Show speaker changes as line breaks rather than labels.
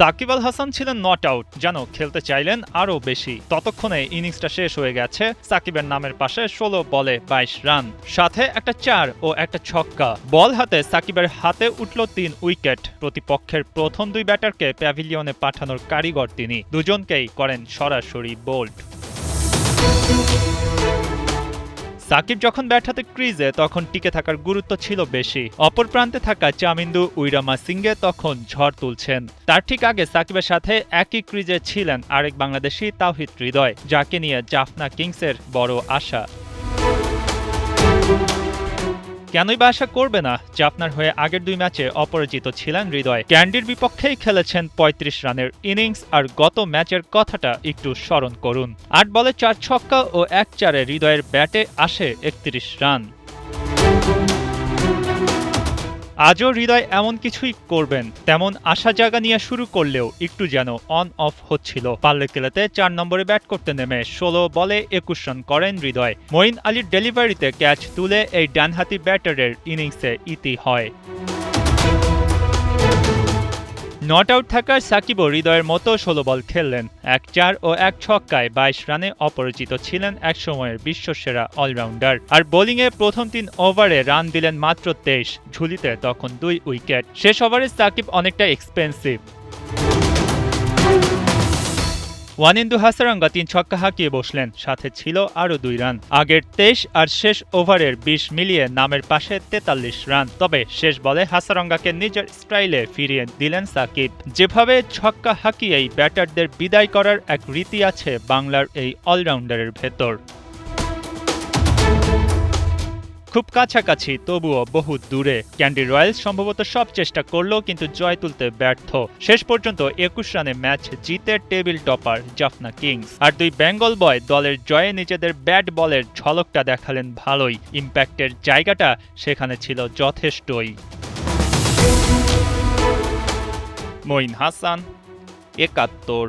সাকিব আল হাসান ছিলেন not out, যেন খেলতে চাইলেন আরও বেশি। ততক্ষণে ইনিংসটা শেষ হয়ে গেছে। সাকিবের নামের পাশে ১৬ বলে ২২ রান, সাথে একটা ৪ ও একটা ছক্কা। বল হাতে সাকিবের হাতে উঠল ৩ উইকেট। প্রতিপক্ষের প্রথম ২ ব্যাটারকে প্যাভিলিয়নে পাঠানোর কারিগর তিনি। দুজনকেই করেন সরাসরি বোল্ড। সাকিব যখন ব্যাট হাতে ক্রিজে তখন টিকে থাকার গুরুত্ব ছিল বেশি। অপর প্রান্তে থাকা চামিন্দু উইরামাসিঙ্গে তখন ঝড় তুলছেন। তার ঠিক আগে সাকিবের সাথে একই ক্রিজে ছিলেন আরেক বাংলাদেশি তাওহিদ হৃদয়, যাকে নিয়ে জাফনা কিংসের বড় আশা। কেনই বা আশা করবে না? জাফনার হয়ে আগের ২ ম্যাচে অপরাজিত ছিলেন হৃদয়। ক্যান্ডির বিপক্ষেই খেলেছেন ৩৫ রানের ইনিংস। আর গত ম্যাচের কথাটা একটু স্মরণ করুন। ৮ বলে ৪ ছক্কা ও ১-৪-এ হৃদয়ের ব্যাটে আসে ৩১ রান। আজও হৃদয় এমন কিছুই করবেন, তেমন আশা জায়গা নিয়ে শুরু করলেও একটু যেন অন অফ হচ্ছিল। পাল্লেকেলেতে ৪ নম্বরে ব্যাট করতে নেমে ১৬ বলে ২১ রান করেন হৃদয়। মঈন আলীর ডেলিভারিতে ক্যাচ তুলে এই ডানহাতি ব্যাটারের ইনিংসে ইতি হয়। নট আউট থাকার সাকিবও হৃদয়ের মতো ১৬ বল খেললেন। ১-৪ ও ১ ছক্কায় ২২ রানে অপরাজিত ছিলেন একসময়ের বিশ্বসেরা অলরাউন্ডার। আর বোলিংয়ে প্রথম ৩ ওভারে রান দিলেন মাত্র ২৩, ঝুলিতে তখন ২ উইকেট। শেষ ওভারে সাকিব অনেকটা এক্সপেন্সিভ। ওয়ানিন্দু হাসারাঙ্গা ৩ ছক্কা হাঁকিয়ে বসলেন, সাথে ছিল আরও ২ রান। আগের ২৩ আর শেষ ওভারের ২০ মিলিয়ে নামের পাশে ৪৩ রান। তবে শেষ বলে হাসারাঙ্গাকে নিজের স্টাইলে ফিরিয়ে দিলেন সাকিব। যেভাবে ছক্কা হাঁকিয়েই ব্যাটারদের বিদায় করার এক রীতি আছে বাংলার এই অলরাউন্ডারের ভেতর। খুব কাছাকাছি, তবুও বহু দূরে। ক্যান্ডি রয়্যালস সম্ভবত সব চেষ্টা করল, কিন্তু জয় তুলতে ব্যর্থ। শেষ পর্যন্ত ২১ রানে ম্যাচ জিতে টেবিল টপার জাফনা কিংস। আর ২ বেঙ্গল বয় দলের জয়ে নিজেদের ব্যাট বলের ঝলকটা দেখালেন ভালোই। ইম্প্যাক্টের জায়গাটা সেখানে ছিল যথেষ্টই। মঈন হাসান, ৭১।